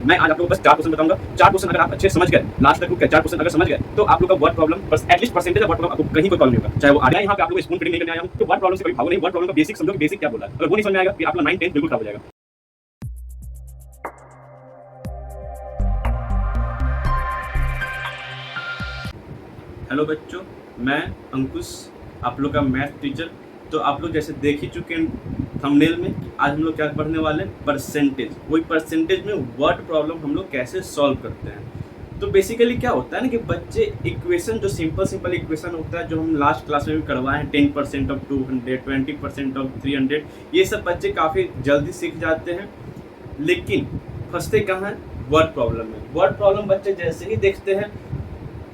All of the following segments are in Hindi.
मैं आज आप लोगों को बस 4 क्वेश्चन बताऊंगा। 4 क्वेश्चन अगर आप अच्छे समझ गए, लास्ट तक रुक के 4 क्वेश्चन अगर समझ गए, तो आप लोग का वर्ड प्रॉब्लम बस at least percentage of word problem आपको कहीं कोई प्रॉब्लम नहीं होगा। चाहे वो आ जाए यहाँ पे आप लोग स्पून फीडिंग नहीं करने आया हूँ, तो वर्ड प्रॉब्लम से कभी भागो नहीं। वर्ड प्रॉब्लम का बेसिक समझो कि बेसिक क्या बोल रहा है। अगर वो नहीं समझ में आएगा, फिर आपका 9 10 बिल्कुल खराब हो जाएगा। हेलो बच्चों, मैं अंकुश, आप लोग का मैथ टीचर। तो आप लोग जैसे देख ही चुके हैं थंबनेल में, आज हम लोग क्या पढ़ने वाले हैं, परसेंटेज। वही परसेंटेज में वर्ड प्रॉब्लम हम लोग कैसे सॉल्व करते हैं। तो बेसिकली क्या होता है ना कि बच्चे इक्वेशन, जो सिंपल इक्वेशन होता है, जो हम लास्ट क्लास में भी करवाए हैं, 10% ऑफ 200, 20% ऑफ 300, ये सब बच्चे काफ़ी जल्दी सीख जाते हैं। लेकिन फंसते कहाँ हैं, वर्ड प्रॉब्लम में। वर्ड प्रॉब्लम बच्चे जैसे ही देखते हैं,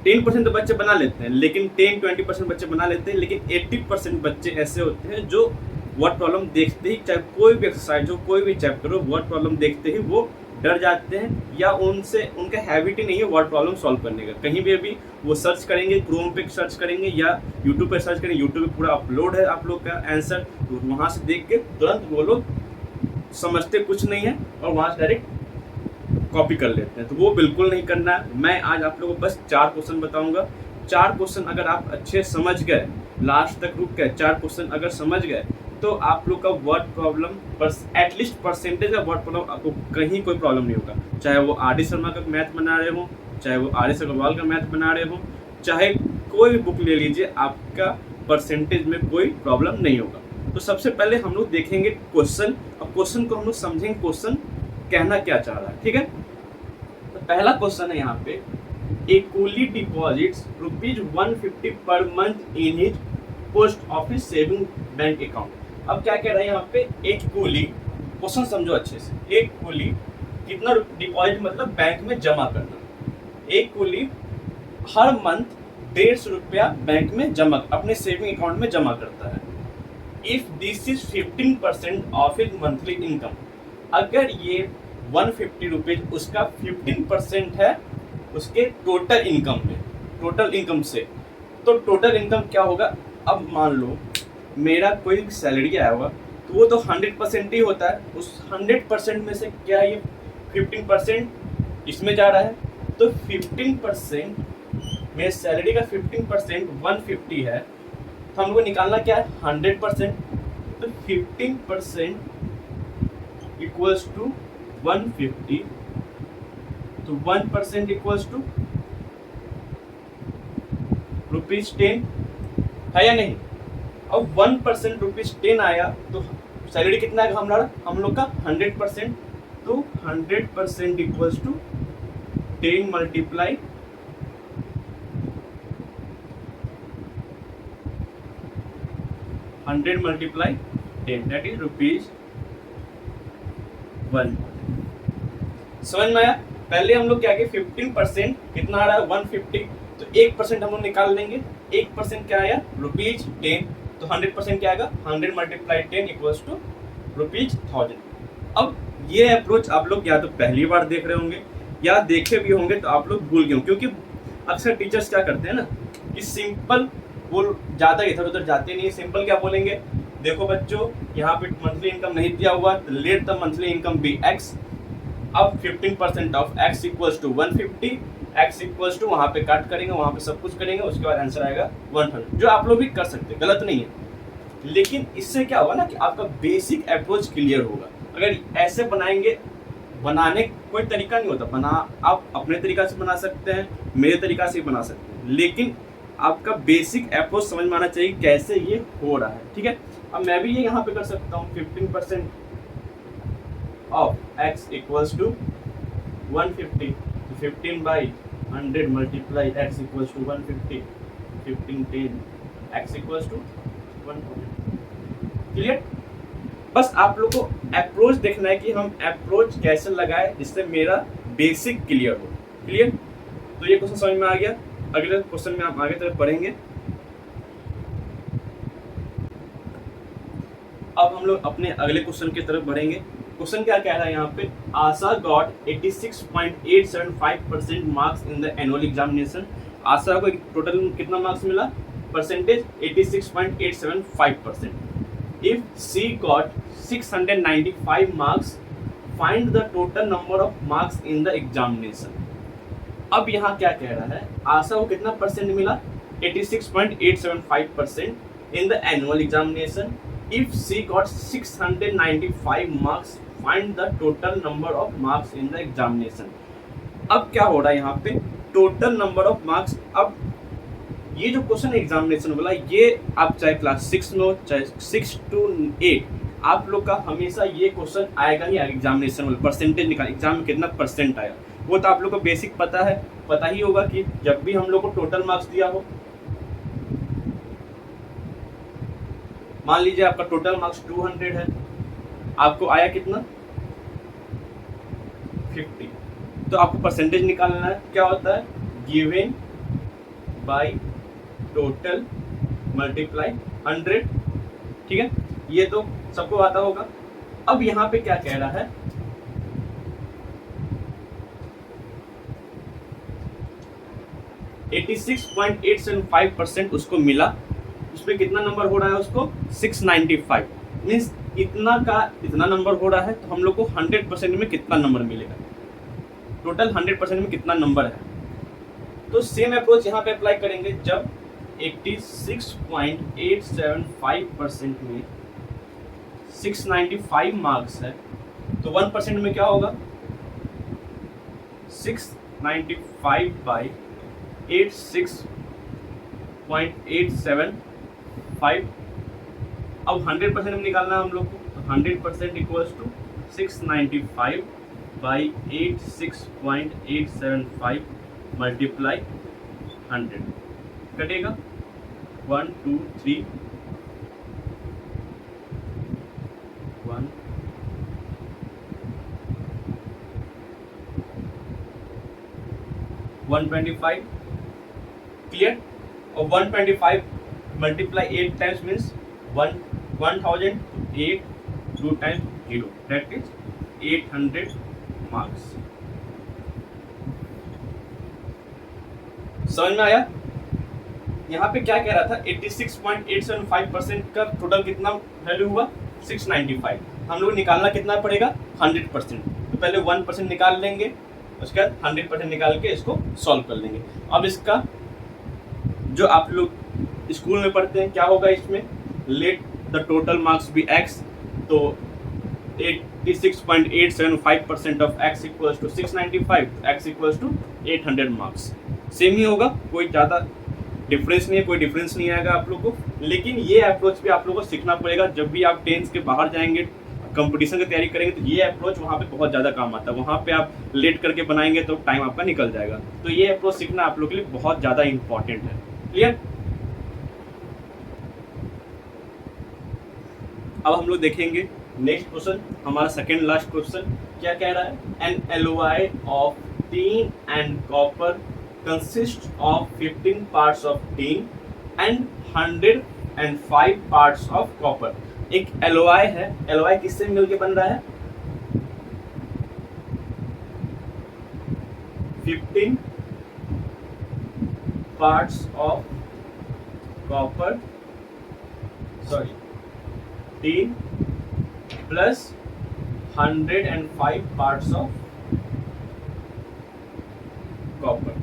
10% तो बच्चे बना लेते हैं, लेकिन 10-20% बच्चे बना लेते हैं, लेकिन 80% बच्चे ऐसे होते हैं जो वर्ड प्रॉब्लम देखते ही, चाहे कोई भी एक्सरसाइज हो, कोई भी चैप्टर हो, वर्ड प्रॉब्लम देखते ही वो डर जाते हैं, या उनसे उनका हैबिट ही नहीं है वर्ड प्रॉब्लम सॉल्व करने का। कहीं भी अभी वो सर्च करेंगे, क्रोम पे सर्च करेंगे या यूट्यूब पे सर्च करेंगे, यूट्यूब पे पूरा अपलोड है आप लोग का आंसर, तो वहाँ से देख के तुरंत वो लोग समझते कुछ नहीं है और वहाँ से डायरेक्ट कॉपी कर लेते हैं। तो वो बिल्कुल नहीं करना है। मैं आज आप लोगों को बस 4 क्वेश्चन बताऊंगा। 4 क्वेश्चन अगर आप अच्छे समझ गए, लास्ट तक रुक गए, 4 क्वेश्चन अगर समझ गए, तो आप लोग का वर्ड प्रॉब्लम बस एटलीस्ट परसेंटेज का वर्ड प्रॉब्लम आपको कहीं कोई प्रॉब्लम नहीं होगा। चाहे वो आर डी शर्मा का मैथ बना रहे हो, चाहे वो आर एस अग्रवाल का मैथ बना रहे हो, चाहे कोई भी बुक ले लीजिए, आपका परसेंटेज में कोई प्रॉब्लम नहीं होगा। तो सबसे पहले हम लोग देखेंगे क्वेश्चन, और क्वेश्चन को हम लोग समझेंगे क्वेश्चन कहना क्या चाह रहा है। ठीक है, तो पहला क्वेश्चन है यहाँ पे, ए coolie deposits ₹150 per month in his post office saving bank account. अब क्या कह रहा है यहाँ पे, एक कूली, क्वेश्चन समझो अच्छे से, एक कूली कितना डिपॉजिट मतलब बैंक में जमा करना। एक कूली हर मंथ ₹150 बैंक में जमा, अपने सेविंग अकाउंट में जमा करता है। If this is 15% of his monthly income, अगर ये 150 रुपीज उसका 15% है उसके टोटल इनकम में, टोटल इनकम से, तो टोटल इनकम क्या होगा। अब मान लो मेरा कोई सैलरी आया होगा, तो वो तो 100% ही होता है। उस 100% में से क्या ये 15% इसमें जा रहा है, तो 15% मेरे सैलरी का 15% 150 है, तो हमको निकालना क्या है, 100%। तो 15% इक्वल्स टू 150, तो 1% इक्वल्स टू ₹10 है या नहीं। अब 1% ₹10 आया, तो सैलरी कितना है हम लोग का 100%, तो 100% equals to 10 multiply 100 multiply 10, that is ₹1। समझ में आया। पहले हम लोग क्या किए, 15% कितना आ रहा है 150, तो 1% हम लोग निकाल लेंगे। 1% क्या आया, ₹10, तो 100% क्या आएगा, 100 मल्टीप्लाई 10 इक्वल्स टू ₹1000। अब ये अप्रोच आप लोग या तो पहली बार देख रहे होंगे या देखे भी होंगे, तो आप लोग भूल गए, क्योंकि अक्सर टीचर्स क्या करते हैं ना कि सिंपल वो ज़्यादा इधर उधर जाते नहीं। सिंपल क्या बोलेंगे, देखो बच्चों यहाँ पे मंथली इनकम नहीं दिया हुआ, तो let the monthly income be x। अब 15% of x equals to 150, x equals to वहाँ पे काट करेंगे, वहाँ पे सब कुछ करेंगे, उसके बाद आंसर आएगा 100, जो आप लोग भी कर सकते हैं, गलत नहीं है। लेकिन इससे क्या होगा ना कि आपका बेसिक अप्रोच क्लियर होगा। अगर ऐसे बनाएंगे, बनाने कोई तरीका नहीं होता, आप अपने तरीका से बना सकते हैं, मेरे तरीका से बना सकते हैं, लेकिन आपका बेसिक अप्रोच समझ में आना चाहिए कैसे ये हो रहा है। ठीक है, अब मैं भी ये यहाँ पे कर सकता हूँ, 15% of x equals to 150, 15/100 multiply x equals to 150, 1510 x equals to 100। Clear. बस आप लोग को अप्रोच देखना है कि हम अप्रोच कैसे लगाए जिससे मेरा बेसिक क्लियर हो। क्लियर, तो ये क्वेश्चन समझ में आ गया। अगले क्वेश्चन में आप आगे तरफ पढ़ेंगे। अब हम लोग अपने अगले क्वेश्चन की तरफ बढ़ेंगे। क्वेश्चन क्या कह रहा है यहाँ पे, Asha got 86.875% marks in the annual examination. Asha को टोटल कितना मार्क्स मिला, percentage 86.875%। If she got 695 marks find the total number of marks in the examination. अब यहाँ क्या कह रहा है, आशा को कितना परसेंट मिला, 86.875% in the annual examination. If she got 695 marks, find the total number of marks in the examination. अब क्या हो रहा है यहाँ पे, टोटल नंबर ऑफ मार्क्स। अब ये जो क्वेश्चन एग्जामिनेशन वाला, ये आप चाहे क्लास 6 में हो चाहे 6 to 8, आप लोग का हमेशा ये क्वेश्चन आएगा ही एग्जामिनेशन वाला, परसेंटेज निकाल, एग्जाम में कितना परसेंट आया, वो तो आप लोग को बेसिक पता है, पता ही होगा कि जब भी हम लोग को टोटल मार्क्स दिया हो, मान लीजिए आपका टोटल मार्क्स 200 है, आपको आया कितना 50, तो आपको परसेंटेज निकालना है। क्या होता है, गिवन बाय टोटल मल्टीप्लाई 100, ठीक है, ये तो सबको आता होगा। अब यहाँ पे क्या कह रहा है, (86.875% उसको मिला, उसमें कितना नंबर हो रहा है उसको 695, मीन्स इतना का इतना नंबर हो रहा है, तो हम लोग को 100% में कितना नंबर मिलेगा, टोटल 100% में कितना नंबर है। तो सेम अप्रोच यहाँ पे अप्लाई करेंगे, जब 86.875% में 695 मार्क्स है, तो 1% में क्या होगा, 695 बाई 86.875। अब 100% में निकालना है हम लोग को, तो 100% इक्वल्स टू 695 बाई 86.875 मल्टीप्लाई 100, कटेगा 1 2 3 1 125, क्लियर। और 125 multiply 8 times means 1000, 8 2 times 0, that is 800 marks. समझ में आया। यहाँ पे क्या कह रहा था, 86.875% का टोटल कितना वैल्यू हुआ 695, हम लोग निकालना कितना पड़ेगा 100%, तो पहले 1% निकाल लेंगे, उसके बाद 100% निकाल के इसको सॉल्व कर लेंगे। अब इसका जो आप लोग स्कूल में पढ़ते हैं क्या होगा, इसमें let the total marks be x, तो 86.875% of x equals to 695, x equals to 800 marks. Same ही होगा, कोई ज़्यादा डिफरेंस नहीं है, कोई डिफरेंस नहीं आएगा आप लोग को। लेकिन ये अप्रोच भी आप लोग को सीखना पड़ेगा, जब भी आप 10th के बाहर जाएंगे, कंपटीशन की तैयारी करेंगे, तो ये अप्रोच वहाँ पे बहुत ज़्यादा काम आता है। वहाँ पे आप लेट करके बनाएंगे तो टाइम आपका निकल जाएगा, तो ये अप्रोच सीखना आप लोग के लिए बहुत ज़्यादा इंपॉर्टेंट है, क्लियर। अब हम लोग देखेंगे नेक्स्ट क्वेश्चन, हमारा सेकेंड लास्ट क्वेश्चन क्या कह रहा है, an alloy of tin and copper consists of 15 parts of tin and 105 parts of copper। एक एलओआई है, एलओआई किससे मिलके बन रहा है, 15 parts of copper, sorry, tin plus 105 parts of copper,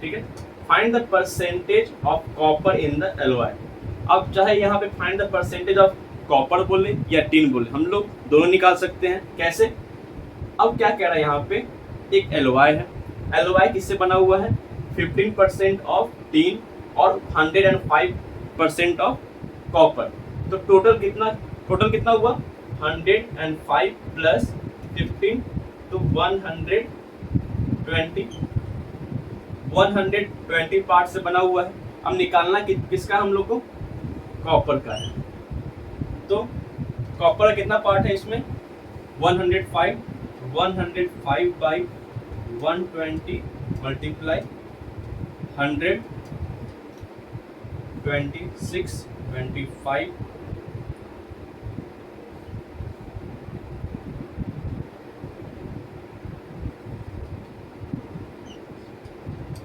ठीक है। Find the percentage of copper in the LOI. अब चाहे यहाँ पे find the percentage of copper बोले या टिन बोले, हम लोग दोनों निकाल सकते हैं। कैसे, अब क्या कह रहा है यहाँ पे, एक एलओआई है, एलओआई किससे बना हुआ है, 15% ऑफ टिन और 105% ऑफ कॉपर, तो टोटल कितना हुआ 105 प्लस 15, तो 120 पार्ट से बना हुआ है। अब निकालना किसका हम लोग को, कॉपर का है। तो कॉपर का कितना पार्ट है इसमें 105 बाई 120 मल्टीप्लाई 100, 26, 25,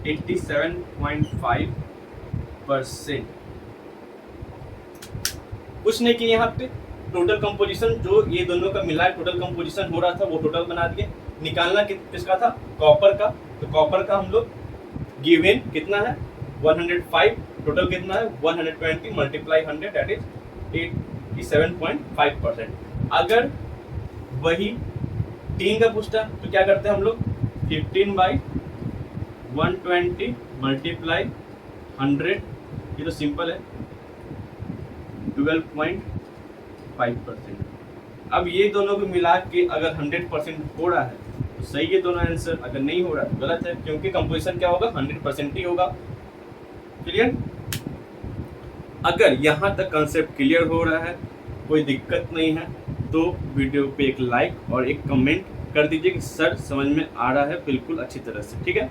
87.5%। कुछ नहीं किया यहाँ पे, टोटल कंपोजिशन जो ये दोनों का मिला टोटल कंपोजिशन हो रहा था वो टोटल बना दिए। निकालना किसका था, कॉपर का, तो कॉपर का हम लोग गिवन कितना है 105, टोटल कितना है 120 मल्टीप्लाई 100 दैट इज 87.5%। अगर वही टीन का पूछता तो क्या करते हैं हम लोग 15/120 मल्टीप्लाई 100, ये तो सिंपल है 12.5%। अब ये दोनों को मिला के अगर 100% हो रहा है तो सही है दोनों आंसर, अगर नहीं हो रहा है तो गलत है, क्योंकि कंपोजिशन क्या होगा 100% ही होगा। क्लियर? अगर यहाँ तक कंसेप्ट क्लियर हो रहा है, कोई दिक्कत नहीं है, तो वीडियो पे एक लाइक और एक कमेंट कर दीजिए कि सर समझ में आ रहा है बिल्कुल अच्छी तरह से, ठीक है।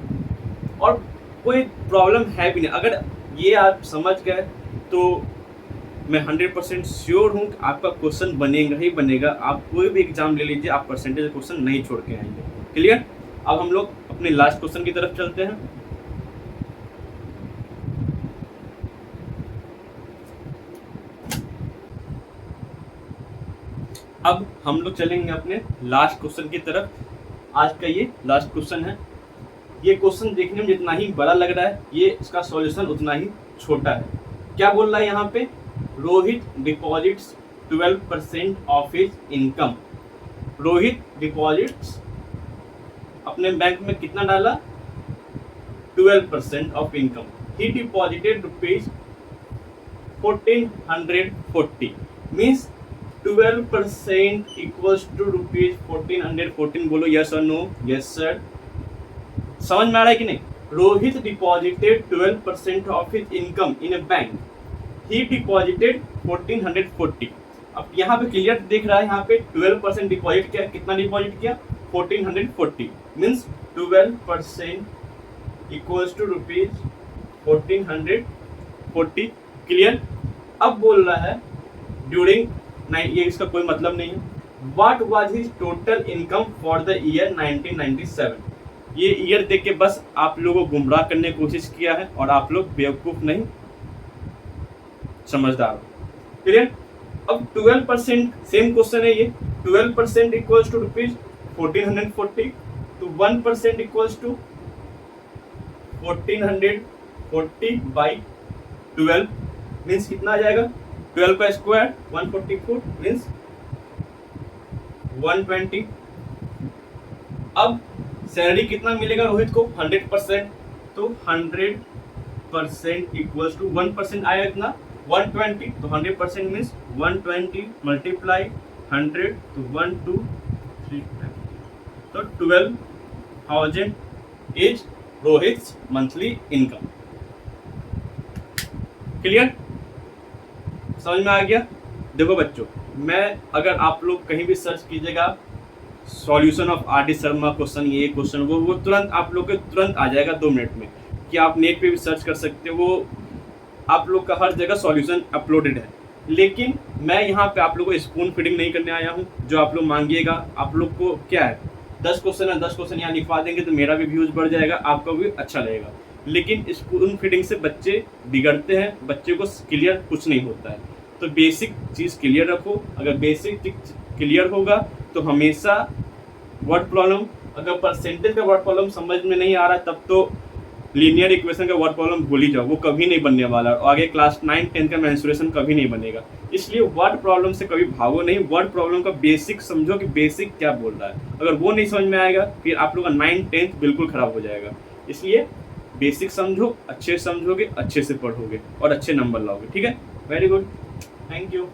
और कोई प्रॉब्लम है भी नहीं, अगर ये आप समझ गए तो मैं 100% श्योर हूँ कि आपका क्वेश्चन बनेगा ही बनेगा। आप कोई भी एग्जाम ले लीजिए, आप परसेंटेज क्वेश्चन नहीं छोड़ के आएंगे। क्लियर? अब हम लोग अपने लास्ट क्वेश्चन की तरफ चलते हैं। अब हम लोग चलेंगे अपने लास्ट क्वेश्चन की तरफ। आज का ये लास्ट क्वेश्चन है। ये क्वेश्चन देखने में जितना ही बड़ा लग रहा है, ये इसका सॉल्यूशन उतना ही छोटा है। क्या बोल रहा है यहाँ पे, Rohit deposits 12% of his income. Rohit deposits अपने बैंक में कितना डाला 12% of income. He deposited ₹1440 means 12% equals to ₹1414। बोलो यस और नो। Yes sir. समझ में आ रहा है कि नहीं? Rohit deposited 12% of his income in a bank. He deposited 1440। अब यहाँ पे क्लियर दिख रहा है, यहाँ पे 12% डिपॉजिट किया, कितना डिपॉजिट किया 1440 मीन्स 12% इक्वल्स टू ₹1440। क्लियर? अब बोल रहा है ड्यूरिंग, नहीं ये इसका कोई मतलब नहीं है। What was his total income for the year 1997। ये ईयर देख के बस आप लोगों को गुमराह करने की कोशिश किया है और आप लोग बेवकूफ नहीं समझदार हो। क्लियर? अब 12% सेम क्वेश्चन है ये। 12% इक्वल्स टू ₹1440 तो 1% इक्वल्स टू 1440 बाई 12 मीन्स कितना आ जाएगा 12 का स्क्वायर 144 मीन्स 120। अब सैलरी कितना मिलेगा रोहित को 100%, तो 100% इक्वल्स टू 1% आया इतना 120, तो 100% मीन्स 120 मल्टीप्लाई 100 तो 1235, तो 12,000 इज रोहित्स मंथली इनकम। क्लियर? समझ में आ गया? देखो बच्चों, मैं अगर आप लोग कहीं भी सर्च कीजिएगा solution of RD. Sharma question, ये क्वेश्चन वो तुरंत आप लोग के तुरंत आ जाएगा 2 मिनट में, कि आप नेट पे भी सर्च कर सकते हो, वो आप लोग का हर जगह सॉल्यूशन अपलोडेड है। लेकिन मैं यहाँ पे आप लोगों को स्पून फीडिंग नहीं करने आया हूँ। जो आप लोग मांगिएगा, आप लोग को क्या है 10 क्वेश्चन है, 10 क्वेश्चन यहाँ लिखवा देंगे तो मेरा भी व्यूज बढ़ जाएगा, आपका भी अच्छा लगेगा। लेकिन स्पून फीडिंग से बच्चे बिगड़ते हैं, बच्चे को क्लियर कुछ नहीं होता है। तो बेसिक चीज़ क्लियर रखो। अगर बेसिक चीज क्लियर होगा तो हमेशा वर्ड प्रॉब्लम, अगर परसेंटेज का वर्ड प्रॉब्लम समझ में नहीं आ रहा तब तो लीनियर इक्वेशन का वर्ड प्रॉब्लम भूल ही जाओ, वो कभी नहीं बनने वाला। और आगे क्लास 9, 10 का मेंसुरेशन कभी नहीं बनेगा। इसलिए वर्ड प्रॉब्लम से कभी भागो नहीं। वर्ड प्रॉब्लम का बेसिक समझो कि बेसिक क्या बोल रहा है। अगर वो नहीं समझ में आएगा फिर आप लोग का 9, 10 बिल्कुल खराब हो जाएगा। इसलिए बेसिक समझो, अच्छे समझोगे, अच्छे से पढ़ोगे और अच्छे नंबर लाओगे। ठीक है? Very good, thank you.